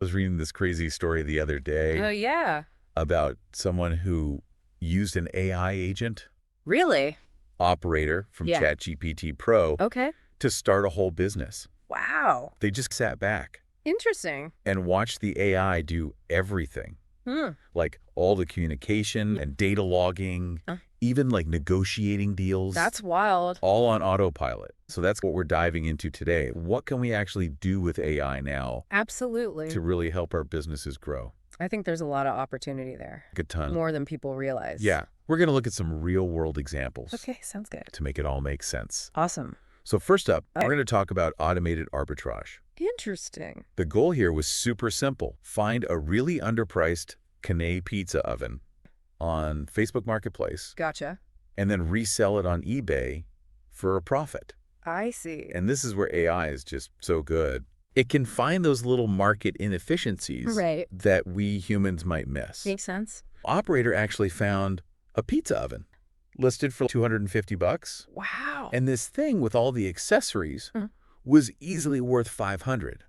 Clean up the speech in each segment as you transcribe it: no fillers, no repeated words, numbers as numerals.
was reading this crazy story the other Oh, day yeah. about someone who used an AI agent, Really? Operator from Yeah. ChatGPT Pro, Okay. to start a whole business. Wow. They just sat back Interesting. and watched the AI do everything, Hmm. like all the communication and data logging, Uh, even like negotiating deals, That's wild. all on autopilot. So that's what we're diving into today. What can we actually do with AI now Absolutely. to really help our businesses grow? I think there's a lot of opportunity there. A ton. More than people realize. Yeah. We're going to look at some real world examples Okay, sounds good. to make it all make sense. Awesome. So first up, Okay. we're going to talk about automated arbitrage. Interesting. The goal here was super simple. Find a really underpriced Canay pizza oven on Facebook Marketplace Gotcha. and then resell it on eBay for a profit. I see. And this is where AI is just so good. It can find those little market inefficiencies Right. that we humans might miss. Makes sense. Operator actually found a pizza oven listed for $250. Wow. And this thing with all the accessories Mhm. was easily worth $500.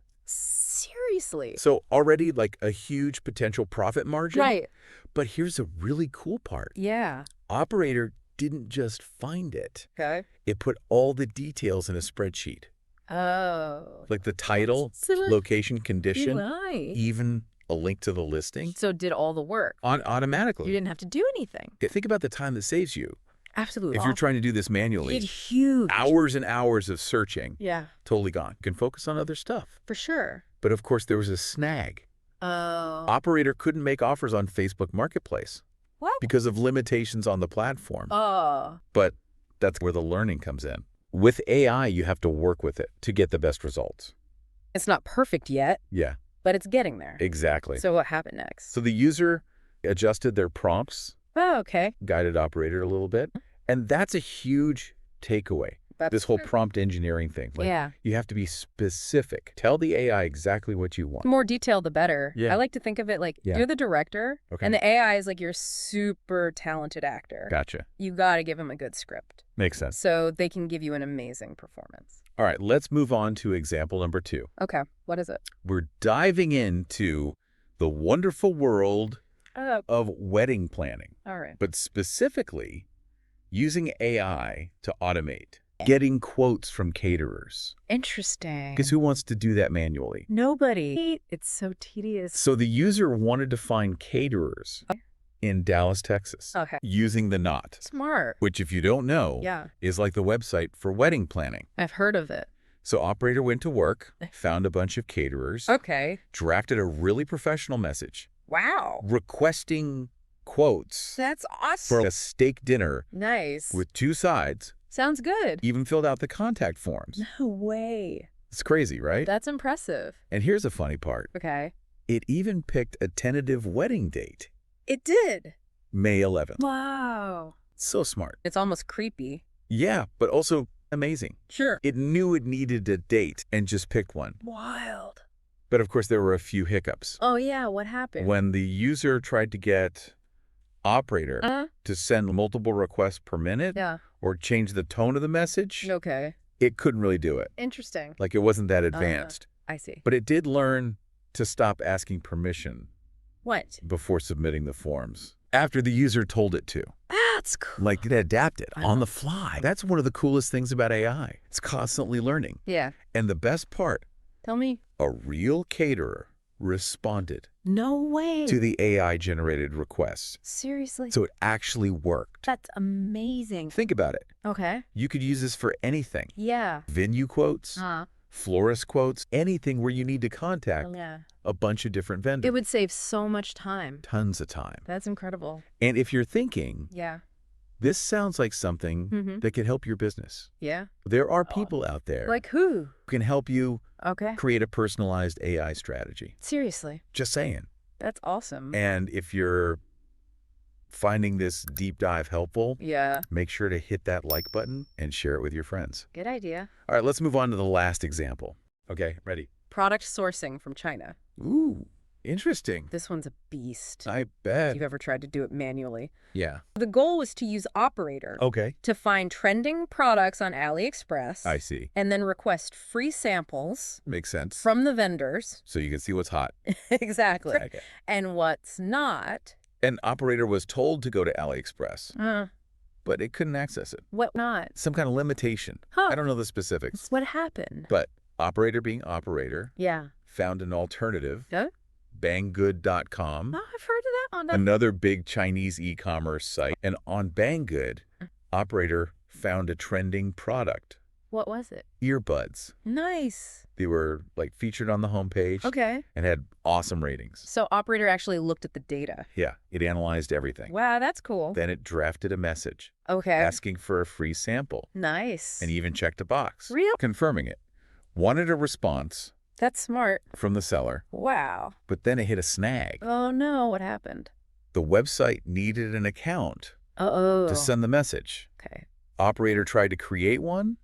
Seriously? So already like a huge potential profit margin. Right. But here's a really cool part. Yeah. Operator didn't just find it. Okay. It put all the details in a spreadsheet. Oh. Like the title, So location, condition, right. even a link to the listing. So did all the work. You Automatically. didn't have to do anything. Think about the time that saves you. Absolutely. If you're trying to do this manually, It's huge. hours and hours of searching, Yeah, totally gone. You can focus on other stuff. for sure. But of course, there was a snag. Oh. Operator couldn't make offers on Facebook Marketplace What? because of limitations on the platform. Oh. But that's where the learning comes in. With AI, you have to work with it to get the best results. It's not perfect yet, Yeah, but it's getting there. exactly. So what happened next? So the user adjusted their prompts, Oh, okay. guided Operator a little bit, and that's a huge takeaway. That's This whole prompt engineering thing. Like, yeah. you have to be specific. Tell the AI exactly what you want. The more detail, the better. Yeah. I like to think of it like Yeah. you're the director, Okay. and the AI is like your super talented actor. Gotcha. You got to give him a good script Makes sense. so they can give you an amazing performance. All right, let's move on to example number 2. Okay. What is it? We're diving into the wonderful world Oh, of wedding planning, all right. but specifically using AI to automate getting quotes from caterers. Interesting. Because who wants to do that manually? Nobody. It's so tedious. So the user wanted to find caterers in Dallas, Texas, Okay. using the Knot, Smart. which, if you don't know, Yeah. is like the website for wedding planning. I've heard of it. So Operator went to work, found a bunch of caterers, Okay. drafted a really professional message Wow. requesting quotes That's for awesome. a steak dinner Nice. with 2 sides, Sounds good. even filled out the contact forms. No way. It's crazy, right? That's impressive. And here's a funny part. Okay. It even picked a tentative wedding date, It did. May 11th. Wow. So smart. It's almost creepy. Yeah, but also amazing. Sure. It knew it needed a date and just picked one. Wild. But of course, there were a few hiccups. Oh, yeah. What happened? When the user tried to get Operator to send multiple requests per minute Yeah. or change the tone of the message, Okay. it couldn't really do it. Interesting. Like, it wasn't that advanced. I see. But it did learn to stop asking permission What? before submitting the forms after the user told it to. That's cool. Like, it adapted I on the love fly. That's one of the coolest things about AI. It's constantly learning. Yeah. And the best part, Tell me. a real caterer responded No way. to the AI-generated requests. Seriously? So it actually worked. That's amazing. Think about it. Okay. You could use this for anything. Yeah. Venue quotes, florist quotes, anything where you need to contact Yeah. a bunch of different vendors. It would save so much time. Tons of time. That's incredible. And if you're thinking, Yeah. this sounds like something that could help your business, Yeah. there are people out there Like who? who can help you Okay. create a personalized AI strategy. Seriously. Just saying. That's awesome. And if you're finding this deep dive helpful, Yeah. make sure to hit that like button and share it with your friends. Good idea. All right, let's move on to the last example. Okay, ready? Product sourcing from China. Ooh, Interesting. This one's a beast. I If bet. you've ever tried to do it manually. Yeah. The goal was to use Operator Okay. to find trending products on AliExpress. I see. And then request free samples Makes sense. from the vendors. So you can see what's hot. Exactly. Okay. And what's not. An operator was told to go to AliExpress, but it couldn't access it. What not? Some kind of limitation. Huh. I don't know the specifics. That's what happened. But operator being operator Yeah. found an alternative. Yeah? Banggood.com, Oh, I've heard of that one. another big Chinese e-commerce site. And on Banggood, operator found a trending product. What was it? Earbuds. Nice. They were like featured on the homepage Okay. and had awesome ratings. So Operator actually looked at the data. Yeah, it analyzed everything. Wow, that's cool. Then it drafted a message Okay. asking for a free sample Nice. and even checked a box Real? confirming it. Wanted a response That's smart. from the seller, Wow. but then it hit a snag. Oh, no. What happened? The website needed an account Uh-oh. to send the message. Okay. Operator tried to create one,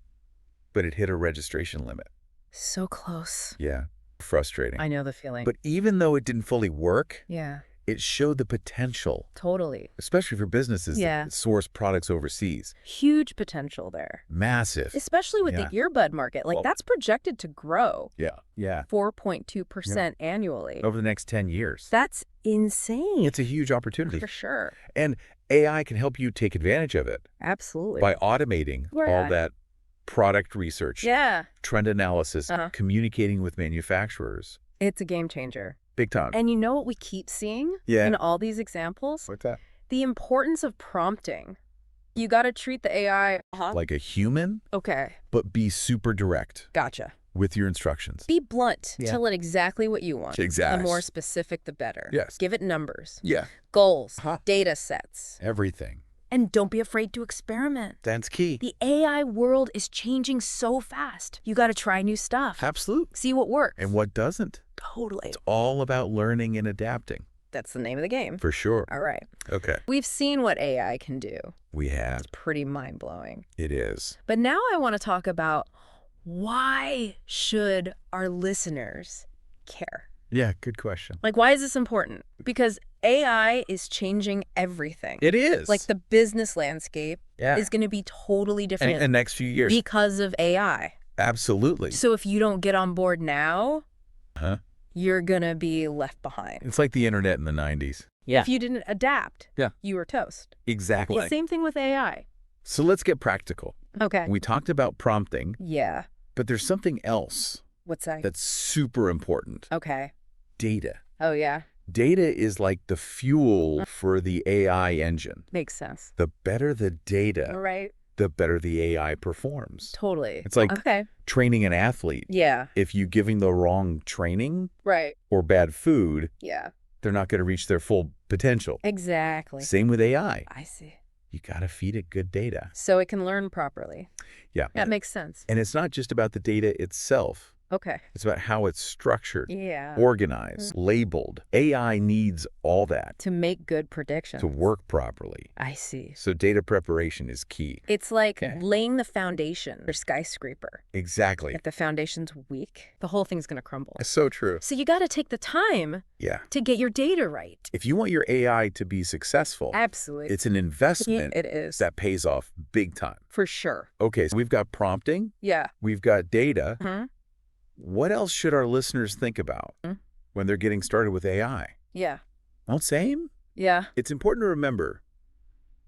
but it hit a registration limit. So close. Yeah, frustrating. I know the feeling. But even though it didn't fully work, Yeah, it showed the potential, totally. especially for businesses Yeah. that source products overseas. Huge potential there. Massive. Especially with Yeah. the earbud market. Like, Well- that's projected to grow Yeah. Yeah. 4.2% annually. Over the next 10 years. That's insane. It's a huge opportunity. For sure. And AI can help you take advantage of it Absolutely. by automating all Right. that product research, Yeah. trend analysis, Uh-huh. communicating with manufacturers. It's a game changer. Big time. And you know what we keep seeing Yeah. in all these examples? What's that? The importance of prompting. You got to treat the AI. Like a human, Okay. but be super direct Gotcha. with your instructions. Be blunt. Yeah. Tell it exactly what you want. Exactly. The more specific, the better. Yes. Give it numbers, Yeah. goals, Uh-huh. data sets. Everything. And don't be afraid to experiment. That's key. The AI world is changing so fast. You got to try new stuff. Absolutely. See what works. And what doesn't? Totally. It's all about learning and adapting. That's the name of the game. For sure. All right. Okay. We've seen what AI can do. We have. It's pretty mind-blowing. It is. But now I want to talk about why should our listeners care? Yeah, good question. Like, why is this important? Because AI is changing everything. It is. Like, the business landscape yeah. is going to be totally different in the next few years. because of AI. Absolutely. So if you don't get on board now, Huh? you're going to be left behind. It's like the internet in the 90s. Yeah. If you didn't adapt, Yeah. you were toast. Exactly. Yeah, same thing with AI. So let's get practical. Okay. We talked about prompting, Yeah. but there's something else What's that? that's super important. Okay. Data. Oh, yeah. Data is like the fuel for the AI engine. Makes sense. The better the All data, right. the better the AI performs. Totally. It's like Okay. training an athlete. Yeah. If you giving the wrong training Right. or bad food, Yeah. they're not going to reach their full potential. Exactly. Same with AI. I see. You got to feed it good data. So it can learn properly. Yeah. That makes sense. And it's not just about the data itself. Okay. It's about how it's structured, Yeah. organized, labeled. AI needs all that To make good predictions. to work properly. I see. So data preparation is key. It's like Okay. laying the foundation for skyscraper. Exactly. If the foundation's weak, the whole thing's going to crumble. It's so true. So you got to take the time Yeah. to get your data right. If you want your AI to be successful, Absolutely. it's an investment It is. that pays off big time. For sure. Okay, so we've got prompting, Yeah. we've got data. Mhm. What else should our listeners think about Mhm. when they're getting started with AI? Yeah. Well, same. Yeah. It's important to remember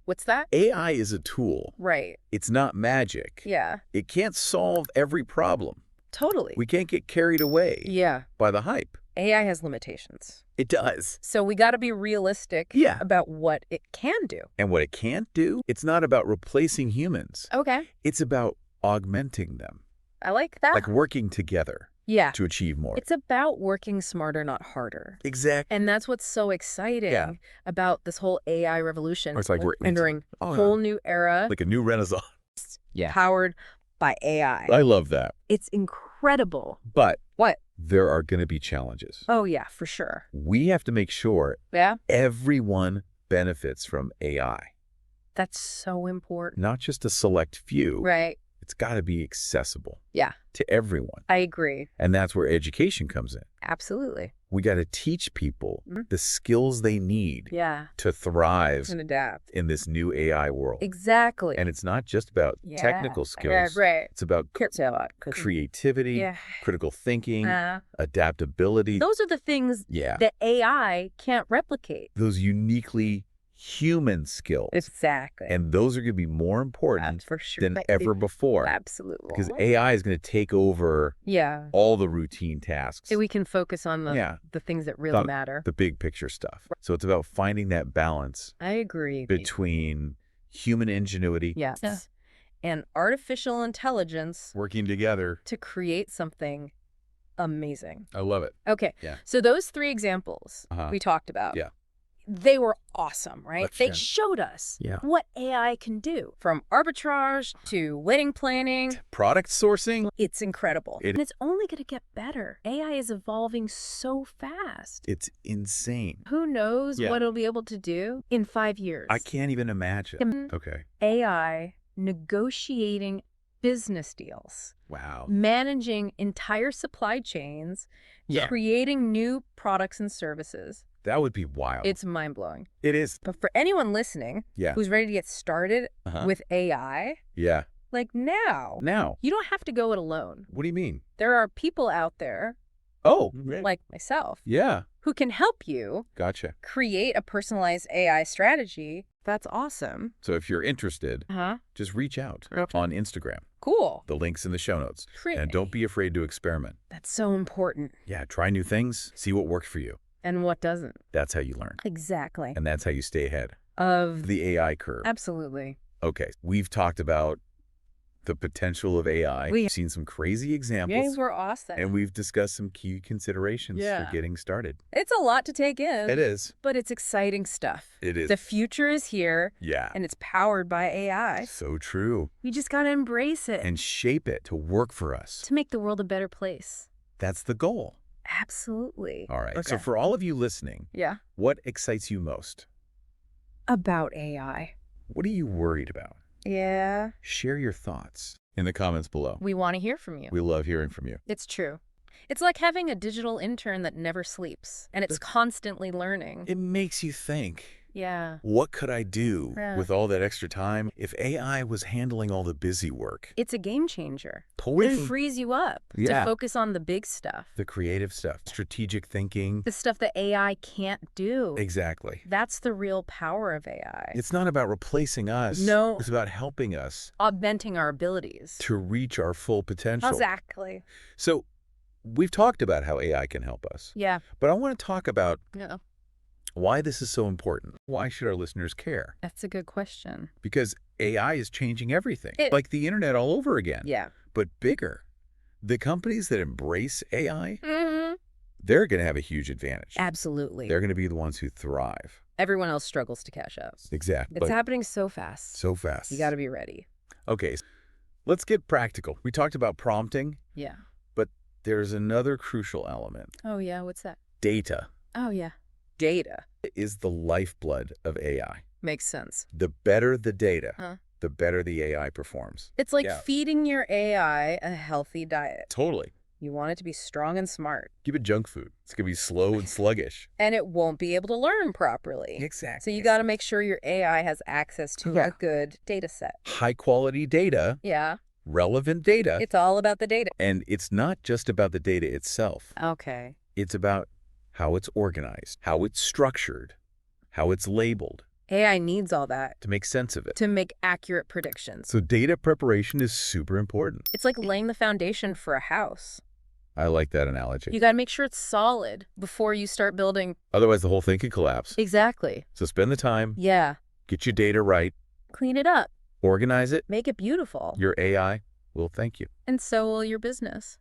What's that? AI is a tool. Right. It's not magic. Yeah. It can't solve every problem. Totally. We can't get carried away Yeah. by the hype. AI has limitations. It does. So we got to be realistic Yeah. about what it can do. And what it can't do, it's not about replacing humans. Okay. It's about augmenting them, I like that. like working together Yeah. to achieve more. It's about working smarter, not harder. Exactly. And that's what's so exciting Yeah. about this whole AI revolution. It's like we're entering a Oh, whole new era like a new renaissance. Yeah. powered by AI. I love that. It's incredible. But What? there are going to be challenges. Oh, yeah, for sure. We have to make sure Yeah. everyone benefits from AI, That's so important. not just a select few. Right. it's got to be accessible Yeah, to everyone. I agree. And that's where education comes in. Absolutely. We got to teach people Mhm. the skills they need Yeah. to thrive And adapt. in this new AI world. Exactly. And it's not just about technical skills. Right. It's about creativity, Yeah. critical thinking, adaptability. Those are the things Yeah. that AI can't replicate. Those uniquely human skills. Exactly. And those are going to be more important That's for sure. than ever before. Absolutely. Because AI is going to take over all the routine tasks. So we can focus on the things that really matter. The big picture stuff. So it's about finding that balance. I agree. Between human ingenuity. Yes. And artificial intelligence. Working together. To create something amazing. I love it. Okay. Yeah. So those 3 examples we talked about. Yeah. They were awesome, right? Let's They chat. showed us what AI can do. From arbitrage to wedding planning. Product sourcing. It's incredible. And it's only going to get better. AI is evolving so fast. It's insane. Who knows what it'll be able to do in 5 years? I can't even imagine. Okay. AI negotiating business deals. Wow. Managing entire supply chains. Creating new products and services. That would be wild. It's mind-blowing. It is. But for anyone listening who's ready to get started with AI, like now, you don't have to go it alone. What do you mean? There are people out there, like myself, who can help you Gotcha. create a personalized AI strategy. That's awesome. So if you're interested, just reach out on Instagram. Cool. The link's in the show notes. Great. And don't be afraid to experiment. That's so important. Yeah, try new things, see what works for you. And what doesn't. That's how you learn. Exactly. And that's how you stay ahead Of the AI curve. Absolutely. Okay, we've talked about the potential of AI. We've seen some crazy examples. These were awesome. And we've discussed some key considerations for getting started. It's a lot to take in. It is. But it's exciting stuff. It is. The future is here. Yeah. And it's powered by AI. So true. We just got to embrace it. And shape it to work for us. To make the world a better place. That's the goal. Absolutely. All right. Okay. So for all of you listening, what excites you most? About AI. What are you worried about? Yeah. Share your thoughts in the comments below. We want to hear from you. We love hearing from you. It's true. It's like having a digital intern that never sleeps, and it's constantly learning. It makes you think. Yeah. What could I do with all that extra time if AI was handling all the busy work? It's a game changer. Totally. It frees you up to focus on the big stuff. The creative stuff, strategic thinking. The stuff that AI can't do. Exactly. That's the real power of AI. It's not about replacing us. No. It's about helping us. Augmenting our abilities. To reach our full potential. Exactly. So we've talked about how AI can help us. Yeah. But I want to talk about why this is so important. Why should our listeners care? That's a good question. Because AI is changing everything. Like the internet all over again. Yeah. But bigger. The companies that embrace AI, they're going to have a huge advantage. Absolutely. They're going to be the ones who thrive. Everyone else struggles to catch up. Exactly. It's happening so fast. So fast. You got to be ready. Okay. Let's get practical. We talked about prompting. Yeah. But there's another crucial element. Oh, yeah. What's that? Data. Oh, yeah. Data is the lifeblood of AI. Makes sense. The better the data, the better the AI performs. It's like feeding your AI a healthy diet. Totally. You want it to be strong and smart. Give it junk food. It's going to be slow and sluggish. And it won't be able to learn properly. Exactly. So you got to make sure your AI has access to a good data set. High quality data. Yeah. Relevant data. It's all about the data. And it's not just about the data itself. Okay. It's about how it's organized, how it's structured, how it's labeled. AI needs all that. To make sense of it. To make accurate predictions. So data preparation is super important. It's like laying the foundation for a house. I like that analogy. You got to make sure it's solid before you start building. Otherwise, the whole thing could collapse. Exactly. So spend the time. Yeah. Get your data right. Clean it up. Organize it. Make it beautiful. Your AI will thank you. And so will your business.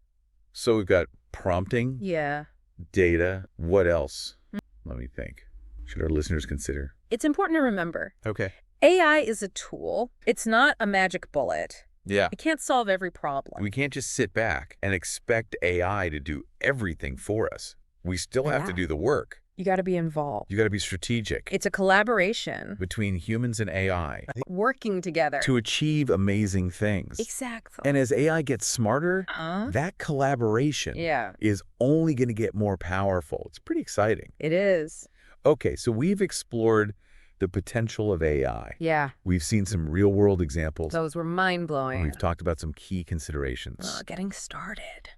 So we've got prompting. Yeah. Data. What else? Let me think. Should our listeners consider? It's important to remember. Okay. AI is a tool. It's not a magic bullet. Yeah. It can't solve every problem. We can't just sit back and expect AI to do everything for us. We still have to do the work. You got to be involved. You got to be strategic. It's a collaboration between humans and AI. Working together. To achieve amazing things. Exactly. And as AI gets smarter, that collaboration is only going to get more powerful. It's pretty exciting. It is. Okay, so we've explored the potential of AI. Yeah. We've seen some real-world examples. Those were mind-blowing. We've talked about some key considerations. Getting started.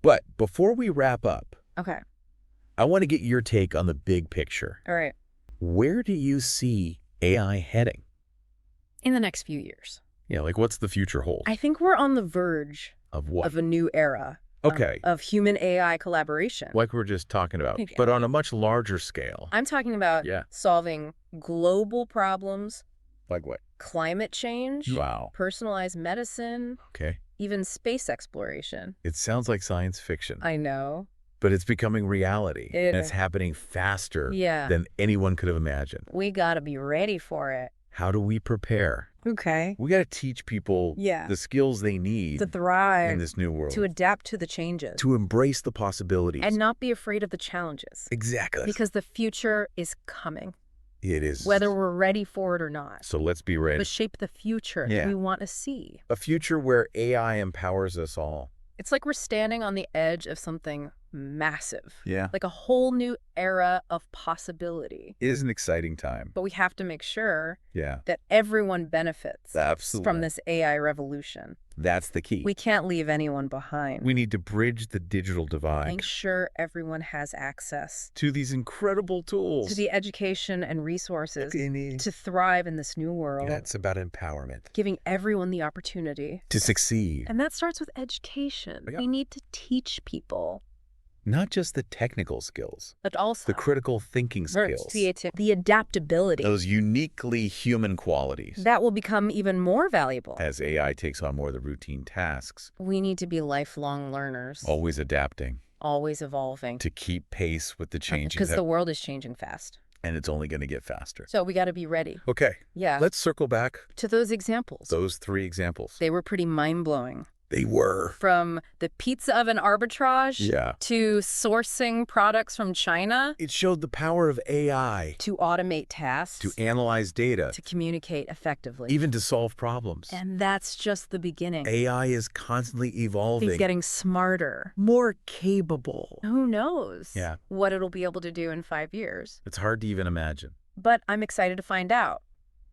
But before we wrap up, okay, I want to get your take on the big picture. All right. Where do you see AI heading? In the next few years. Yeah, like what's the future hold? I think we're on the verge of what? Of a new era. Okay. Of human-AI collaboration. Like we're just talking about, but on a much larger scale. I'm talking about solving global problems. Like what? Climate change. Wow. Personalized medicine. Okay. Even space exploration. It sounds like science fiction. I know. But it's becoming reality. And it's happening faster than anyone could have imagined. We got to be ready for it. How do we prepare? Okay. We got to teach people the skills they need to thrive in this new world. To adapt to the changes. To embrace the possibilities. And not be afraid of the challenges. Exactly. Because the future is coming. It is. Whether we're ready for it or not. So let's be ready. But shape the future we want to see. A future where AI empowers us all. It's like we're standing on the edge of something massive. Yeah. Like a whole new era of possibility. It is an exciting time. But we have to make sure that everyone benefits from this AI revolution. That's the key. We can't leave anyone behind. We need to bridge the digital divide. Make sure everyone has access to these incredible tools. To the education and resources to thrive in this new world. That's about empowerment. Giving everyone the opportunity to succeed. And that starts with education. We need to teach people. Not just the technical skills, but also the critical thinking skills, the adaptability, those uniquely human qualities that will become even more valuable as AI takes on more of the routine tasks. We need to be lifelong learners, always adapting, always evolving to keep pace with the changes. Because the world is changing fast. And it's only going to get faster. So we got to be ready. Okay. Yeah. Let's circle back to those examples. Those 3 examples. They were pretty mind-blowing. They were. From the pizza oven arbitrage to sourcing products from China. It showed the power of AI. To automate tasks. To analyze data. To communicate effectively. Even to solve problems. And that's just the beginning. AI is constantly evolving. It's getting smarter. More capable. Who knows what it'll be able to do in 5 years. It's hard to even imagine. But I'm excited to find out.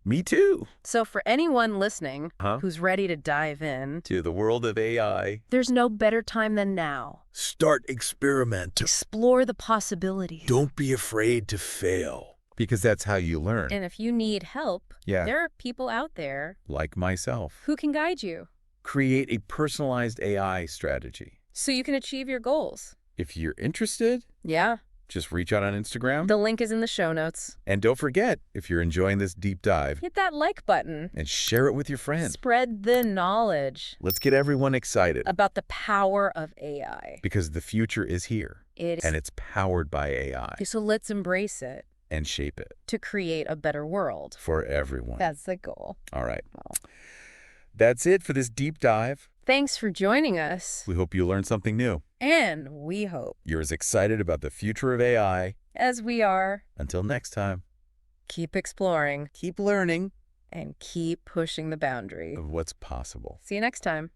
Me too. So for anyone listening who's ready to dive in to the world of AI, there's no better time than now. Start experimenting. Explore the possibilities. Don't be afraid to fail. Because that's how you learn. And if you need help, there are people out there like myself who can guide you. Create a personalized AI strategy. So you can achieve your goals. If you're interested, just reach out on Instagram. The link is in the show notes. And don't forget, if you're enjoying this deep dive, hit that like button. And share it with your friends. Spread the knowledge. Let's get everyone excited. About the power of AI. Because the future is here. And it's powered by AI. So let's embrace it. And shape it. To create a better world. For everyone. That's the goal. All right. Well, that's it for this deep dive. Thanks for joining us. We hope you learned something new. And we hope you're as excited about the future of AI as we are. Until next time. Keep exploring. Keep learning. And keep pushing the boundary of what's possible. See you next time.